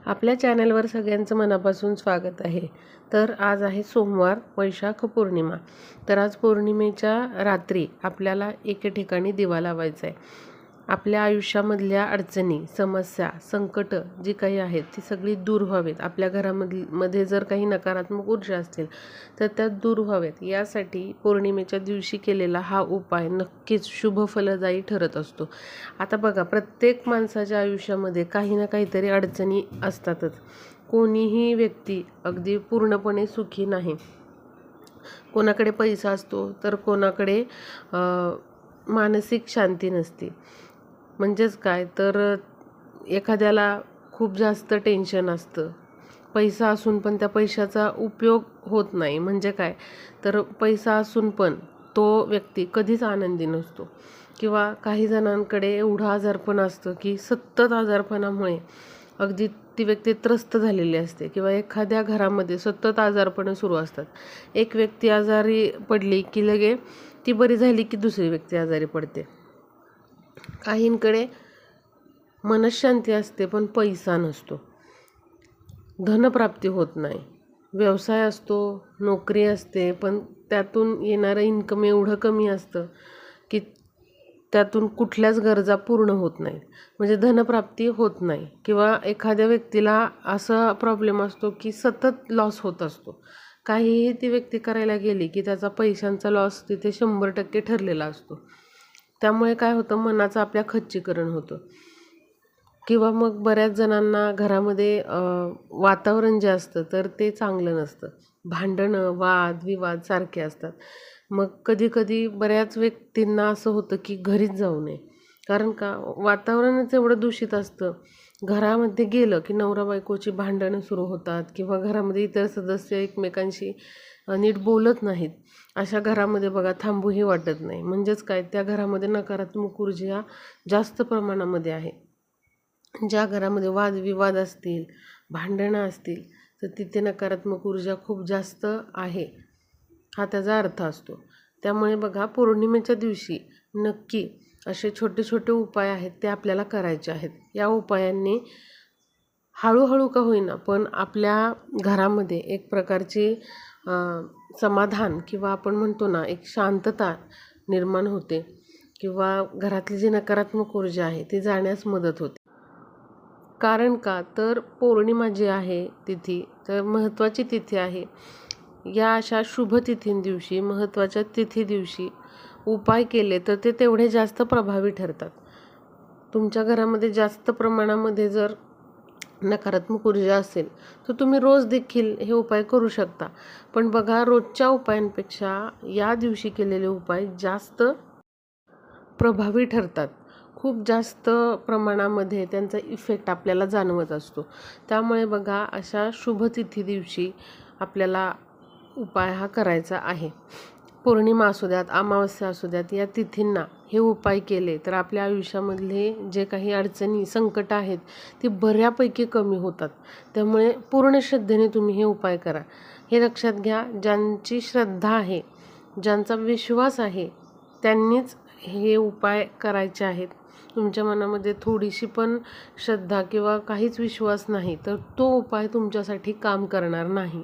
आपल्या चॅनलवर सगळ्यांचं मनापासून स्वागत आहे. तर आज आहे सोमवार, वैशाख पौर्णिमा. तर आज पौर्णिमेच्या रात्री आपल्याला एके ठिकाणी दिवा लावायचा आहे. आपल्या आयुष्यामधल्या अडचणी, समस्या, संकट जी काही आहेत ती सगळी दूर व्हावेत. आपल्या घरामध्ये जर काही नकारात्मक ऊर्जा असतील तर त्या दूर व्हावेत, यासाठी पौर्णिमेच्या दिवशी केलेला हा उपाय नक्कीच शुभफलदायी ठरत असतो. आता बघा, प्रत्येक माणसाच्या आयुष्यामध्ये काही ना काहीतरी अडचणी असतातच. कोणीही व्यक्ती अगदी पूर्णपणे सुखी नाही. कोणाकडे पैसा असतो तर कोणाकडे मानसिक शांती नसते. म्हणजेच काय, तर एखाद्याला खूप जास्त टेन्शन असतं. पैसा असून पण त्या पैशाचा उपयोग होत नाही. म्हणजे काय, तर पैसा असून पण तो व्यक्ती कधीच आनंदी नसतो. किंवा काही जणांकडे एवढं आजारपण असतं की सतत आजारपणामुळे अगदी ती व्यक्ती त्रस्त झालेली असते. किंवा एखाद्या घरामध्ये सतत आजारपणं सुरू असतात. एक व्यक्ती आजारी पडली की लगे ती बरी झाली की दुसरी व्यक्ती आजारी पडते. काहींकडे मनःशांती असते पण पैसा नसतो. धनप्राप्ती होत नाही. व्यवसाय असतो, नोकरी असते, पण त्यातून येणारं इन्कम एवढं कमी असतं की त्यातून कुठल्याच गरजा पूर्ण होत नाहीत. म्हणजे धनप्राप्ती होत नाही. किंवा एखाद्या व्यक्तीला असा प्रॉब्लेम असतो की सतत लॉस होत असतो. काहीही ती व्यक्ती करायला गेली की त्याचा पैशांचा लॉस तिथे 100% ठरलेला असतो. त्यामुळे काय होतं, मनाचं आपल्या खच्चीकरण होतं. किंवा मग बऱ्याच जणांना घरामध्ये वातावरण जे असतं तर ते चांगलं नसतं. भांडणं, वाद विवाद सारखे असतात. मग कधी कधी बऱ्याच व्यक्तींना असं होतं की घरीच जाऊ नये. कारण का, वातावरणच एवढं दूषित असतं. घरामध्ये गेलं की नवरा बायकोची भांडणं सुरू होतात. किंवा घरामध्ये इतर सदस्य एकमेकांशी नीट बोलत नाहीत. अशा घरामध्ये बघा, थांबूही वाटत नाही. म्हणजेच काय, त्या घरामध्ये नकारात्मक ऊर्जा जास्त प्रमाणामध्ये आहे. ज्या घरामध्ये वादविवाद असतील, भांडणं असतील, तर तिथे नकारात्मक ऊर्जा खूप जास्त आहे, हा त्याचा अर्थ असतो. त्यामुळे बघा, पौर्णिमेच्या दिवशी नक्की असे छोटे छोटे उपाय आहेत ते आपल्याला करायचे आहेत. या उपायांनी हळूहळू का होईना पण आपल्या घरामध्ये एक प्रकारची समाधान किंवा आपण म्हणतो ना, एक शांतता निर्माण होते. किंवा घरातली जी नकारात्मक ऊर्जा आहे ती जाण्यास मदत होते. कारण का, तर पौर्णिमा जी आहे तिथी, तर महत्त्वाची तिथी आहे. या अशा शुभ तिथींदिवशी, महत्त्वाच्या तिथी दिवशी उपाय केले तर ते तेवढे जास्त प्रभावी ठरतात. तुमच्या घरामध्ये जास्त प्रमाणामध्ये जर नकारात्मक ऊर्जा असेल तर तुम्ही रोज देखील हे उपाय करू शकता. पण बघा, रोजच्या उपायांपेक्षा या दिवशी केलेले उपाय जास्त प्रभावी ठरतात. खूप जास्त प्रमाणामध्ये त्यांचा इफेक्ट आपल्याला जाणवत असतो. त्यामुळे बघा, अशा शुभतिथी दिवशी आपल्याला उपाय हा करायचा आहे. पौर्णिमा असू द्यात, अमावस्या असू द्यात, या तिथींना हे उपाय केले तर आपल्या आयुष्यामधले जे काही अडचणी, संकट आहेत ती बऱ्यापैकी कमी होतात. त्यामुळे पूर्ण श्रद्धेने तुम्ही हे उपाय करा. हे लक्षात घ्या, ज्यांची श्रद्धा आहे, ज्यांचा विश्वास आहे, त्यांनीच हे उपाय करायचे आहेत. तुमच्या मनामध्ये थोडीशी पण श्रद्धा किंवा काहीच विश्वास नाही तर तो उपाय तुमच्यासाठी काम करणार नाही.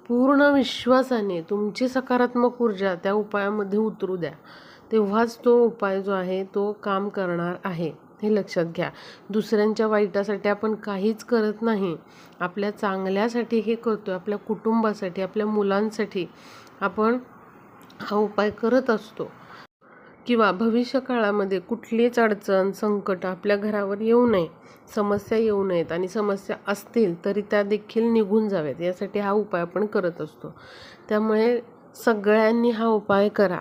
पूर्ण विश्वासाने तुमची सकारात्मक ऊर्जा त्या उपायामध्ये उतरू द्या, तेव्हाच तो उपाय जो आहे तो काम करणार आहे. हे लक्षात घ्या. दुसऱ्यांच्या वाईटासाठी आपण काहीच करत नाही, आपल्या चांगल्यासाठी हे करतो. आपल्या कुटुंबासाठी, आपल्या मुलांसाठी आपण हा उपाय करत असतो. किंवा भविष्यकाळामध्ये कुठलीच अडचण, संकट आपल्या घरावर येऊ नये, समस्या येऊ नयेत, आणि समस्या असतील तरी त्या देखील निघून जाव्यात, यासाठी हा उपाय आपण करत असतो. त्यामुळे सगळ्यांनी हा उपाय करा.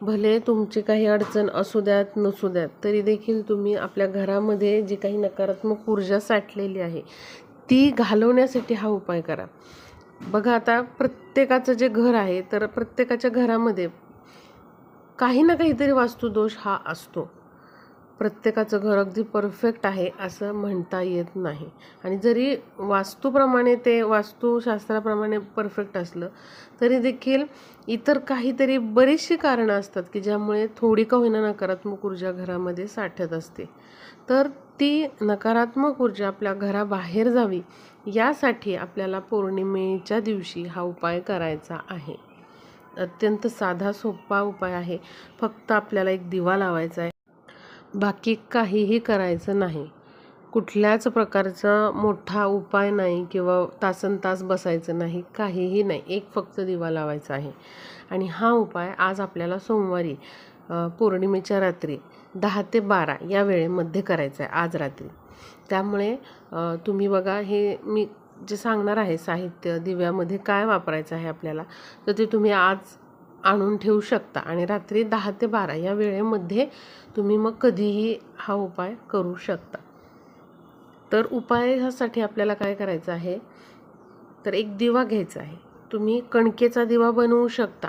भले तुमची काही अडचण असू द्यात नसू द्यात, तरी देखील तुम्ही आपल्या घरामध्ये जी काही नकारात्मक ऊर्जा साठलेली आहे ती घालवण्यासाठी हा उपाय करा. बघा, आता प्रत्येकाचं जे घर आहे तर प्रत्येकाच्या घरामध्ये काही ना काहीतरी वास्तुदोष हा असतो. प्रत्येकाचं घर अगदी परफेक्ट आहे असं म्हणता येत नाही. आणि जरी वास्तूप्रमाणे ते वास्तुशास्त्राप्रमाणे परफेक्ट असलं तरी देखील इतर काहीतरी बरीचशी कारणं असतात की ज्यामुळे थोडी का होईना नकारात्मक ऊर्जा घरामध्ये साठत असते. तर ती नकारात्मक ऊर्जा आपल्या घराबाहेर जावी यासाठी आपल्याला पौर्णिमेच्या दिवशी हा उपाय करायचा आहे. अत्यंत साधा सोपा उपाय आहे. फक्त आपल्याला एक दिवा लावायचा आहे, बाकी काहीही करायचं नाही. कुठल्याच प्रकारचा मोठा उपाय नाही किंवा तासनतास बसायचं नाही, काहीही नाही. एक फक्त दिवा लावायचा आहे. आणि हा उपाय आज आपल्याला सोमवारी पौर्णिमेच्या रात्री 10 ते 12 या वेळेमध्ये करायचा आहे, आज रात्री. त्यामुळे तुम्ही बघा, हे मी जे सांगणार आहे साहित्य, दिव्यामध्ये काय वापरायचं आहे आपल्याला, तर ते तुम्ही आज आणून ठेवू शकता आणि रात्री 10 ते 12 या वेळेमध्ये तुम्ही मग कधीही हा उपाय करू शकता. तर उपायासाठी आपल्याला काय करायचं आहे, तर एक दिवा घ्यायचा आहे. तुम्ही कणकेचा दिवा बनवू शकता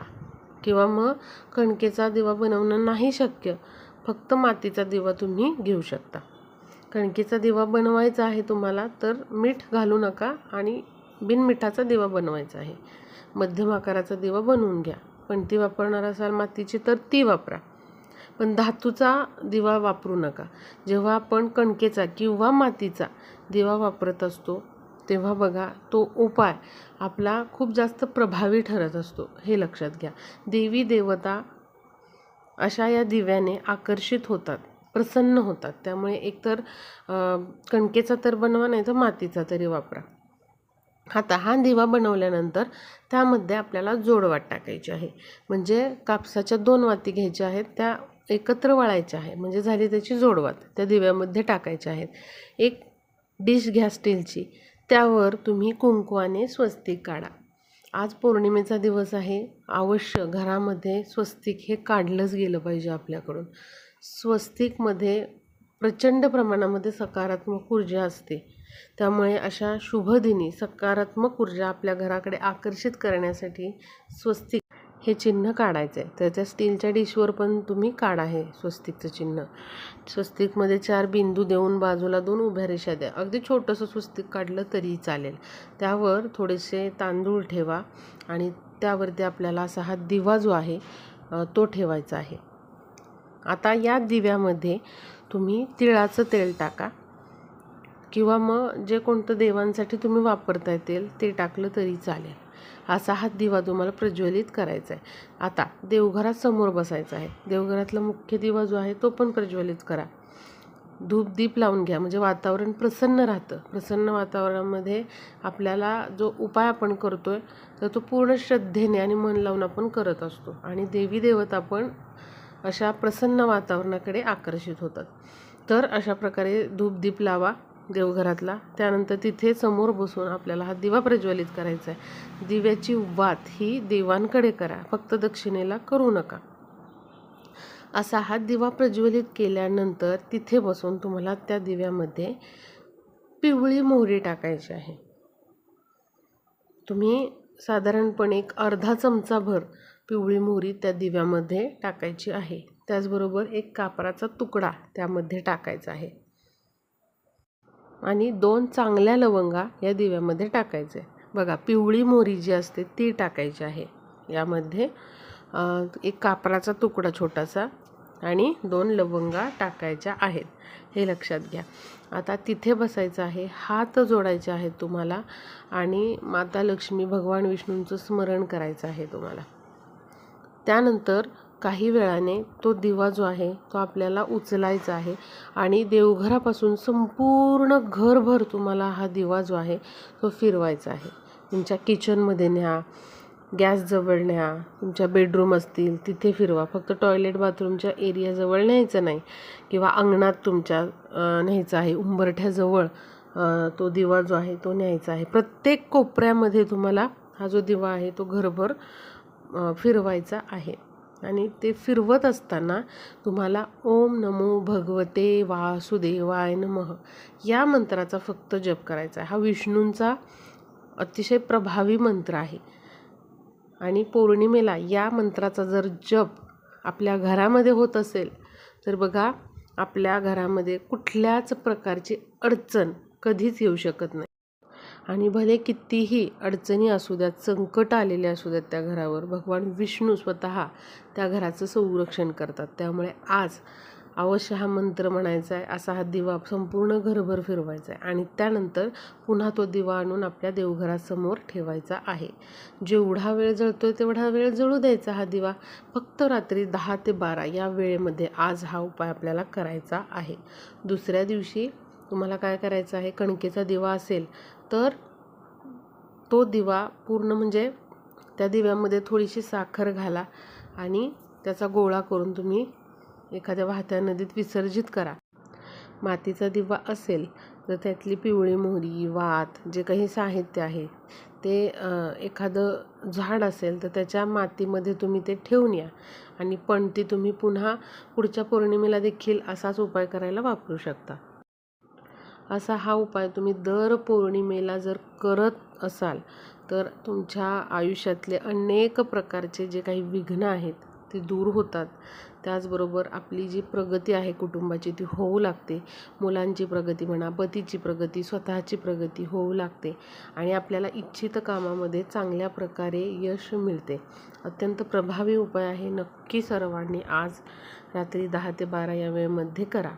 किंवा मग कणकेचा दिवा बनवणं नाही शक्य, फक्त मातीचा दिवा तुम्ही घेऊ शकता. कणकेचा दिवा बनवायचा आहे तुम्हाला तर मीठ घालू नका आणि बिनमिठाचा दिवा बनवायचा आहे. मध्यम आकाराचा दिवा बनवून घ्या. पण ती वापरणार असाल मातीची तर ती वापरा, पण धातूचा दिवा वापरू नका. जेव्हा आपण कणकेचा किंवा मातीचा दिवा वापरत असतो तेव्हा बघा, तो उपाय आपला खूप जास्त प्रभावी ठरत असतो, हे लक्षात घ्या. देवी देवता अशा या दिव्याने आकर्षित होतात, प्रसन्न होतात. त्यामुळे एकतर कणकेचा तर बनवा, नाही तर मातीचा तरी वापरा. आता हा दिवा बनवल्यानंतर त्यामध्ये आपल्याला जोडवात टाकायची आहे. म्हणजे कापसाच्या 2 वाती घ्यायच्या आहेत, त्या एकत्र वळायच्या आहे, म्हणजे झाली त्याची जोडवात. त्या दिव्यामध्ये टाकायच्या आहेत. एक डिश घ्या स्टीलची, त्यावर तुम्ही कुंकवाने स्वस्तिक काढा. आज पौर्णिमेचा दिवस आहे, अवश्य घरामध्ये स्वस्तिक हे काढलंच गेलं पाहिजे आपल्याकडून. स्वस्तिकमध्ये प्रचंड प्रमाणामध्ये सकारात्मक ऊर्जा असते. त्यामुळे अशा शुभदिनी सकारात्मक ऊर्जा आपल्या घराकडे आकर्षित करण्यासाठी स्वस्तिक हे चिन्ह काढायचं आहे. तर त्या स्टीलच्या डिशवर पण तुम्ही काढा हे स्वस्तिकचं चिन्ह. स्वस्तिकमध्ये 4 बिंदू देऊन बाजूला 2 उभ्या रेषा द्या. अगदी छोटंसं स्वस्तिक काढलं तरीही चालेल. त्यावर थोडेसे तांदूळ ठेवा आणि त्यावरती आपल्याला असा हा दिवा जो आहे तो ठेवायचा आहे. आता या दिव्यामध्ये तुम्ही तिळाचं तेल टाका किंवा मग जे कोणतं देवांसाठी तुम्ही वापरता तेल ते टाकलं तरी चालेल. असा हा दिवा तुम्हाला प्रज्वलित करायचा आहे. आता देवघरात समोर बसायचं आहे. देवघरातला मुख्य दिवा जो आहे तो पण प्रज्वलित करा. धूप दीप लावून घ्या, म्हणजे वातावरण प्रसन्न राहतं. प्रसन्न वातावरणामध्ये आपल्याला जो उपाय आपण करतोय तर तो पूर्ण श्रद्धेने आणि मन लावून आपण करत असतो आणि देवी देवता पण अशा प्रसन्न वातावरणाकडे आकर्षित होतात. तर अशा प्रकारे धूप दीप लावा देवघरातला. त्यानंतर तिथे समोर बसून आपल्याला हा दिवा प्रज्वलित करायचा आहे. दिव्याची वात ही देवांकडे करा, फक्त दक्षिणेला करू नका. असा हा दिवा प्रज्वलित केल्यानंतर तिथे बसून तुम्हाला त्या दिव्यामध्ये पिवळी मोहरी टाकायची आहे. तुम्ही साधारणपणे एक अर्धा चमचाभर पिवळी मोहरी त्या दिव्यामध्ये टाकायची आहे. त्याचबरोबर एक कापराचा तुकडा त्यामध्ये टाकायचा आहे आणि 2 चांगल्या लवंगा या दिव्यामध्ये टाकायचे. बघा, पिवळी मोहरी जी असते ती टाकायची आहे यामध्ये. एक कापराचा तुकडा छोटासा आणि 2 लवंगा टाकायच्या आहेत, हे लक्षात घ्या. आता तिथे बसायचं आहे, हात जोडायचे आहेत तुम्हाला आणि माता लक्ष्मी, भगवान विष्णूंचं स्मरण करायचं आहे तुम्हाला. त्यानंतर काही वेळाने तो दिवा जो आहे तो आपल्याला उचलायचा आहे आणि देवघरापासून संपूर्ण घरभर तुम्हाला हा दिवा जो आहे तो फिरवायचा आहे. तुमच्या किचनमध्ये न्या, गॅसजवळ न्या, तुमच्या बेडरूम असतील तिथे फिरवा. फक्त टॉयलेट बाथरूमच्या एरियाजवळ न्यायचं नाही किंवा अंगणात तुमच्या न्यायचं आहे. उंबरठ्याजवळ तो दिवा जो आहे तो न्यायचा आहे. प्रत्येक कोपऱ्यामध्ये तुम्हाला हा जो दिवा आहे तो घरभर फिरवायचा आहे. आणि ते फिरवत असताना तुम्हाला ओम नमो भगवते वासुदेवाय नमः या मंत्राचा फक्त जप करायचा आहे. हा विष्णूंचा अतिशय प्रभावी मंत्र आहे आणि पौर्णिमेला या मंत्राचा जर जप आपल्या घरामध्ये होत असेल तर बघा, आपल्या घरामध्ये कुठल्याच प्रकारची अडचण कधीच येऊ शकत नाही. आणि भले कितीही अडचणी असू द्यात, संकट आलेले असू द्यात त्या घरावर, भगवान विष्णू स्वतः त्या घराचं संरक्षण करतात. त्यामुळे आज अवश्य हा मंत्र म्हणायचा आहे, असा हा दिवा संपूर्ण घरभर फिरवायचा आहे आणि त्यानंतर पुन्हा तो दिवा आणून आपल्या देवघरासमोर ठेवायचा आहे. जेवढा वेळ जळतोय तेवढा वेळ जळू द्यायचा हा दिवा. फक्त रात्री 10 ते 12 या वेळेमध्ये आज हा उपाय आपल्याला करायचा आहे. दुसऱ्या दिवशी तुम्हाला काय करायचं आहे, कणकेचा दिवा असेल तर तो दिवा पूर्ण म्हणजे त्या दिव्यामध्ये थोडीशी साखर घाला आणि त्याचा गोळा करून तुम्ही एखाद्या वाहत्या नदीत विसर्जित करा. मातीचा दिवा असेल तर त्यातली पिवळी मोहरी, वात, जे काही साहित्य आहे ते एखादं झाड असेल तर त्याच्या मातीमध्ये तुम्ही ते ठेवून या आणि पणती तुम्ही पुन्हा पुढच्या पौर्णिमेला देखील असाच उपाय करायला वापरू शकता. असा हा उपाय तुम्ही दर पौर्णिमेला जर करत असाल तर तुमच्या आयुष्यातले अनेक प्रकारचे जे काही विघ्न आहेत ते दूर होतात. त्याचबरोबर आपली जी प्रगती आहे कुटुंबाची ती होऊ लागते. मुलांची प्रगती म्हणा, पतीची प्रगती, स्वतःची प्रगती होऊ लागते आणि आपल्याला इच्छित कामामध्ये चांगल्या प्रकारे यश मिळते. अत्यंत प्रभावी उपाय आहे. नक्की सर्वांनी आज रात्री 10 ते 12 या वेळेमध्ये करा.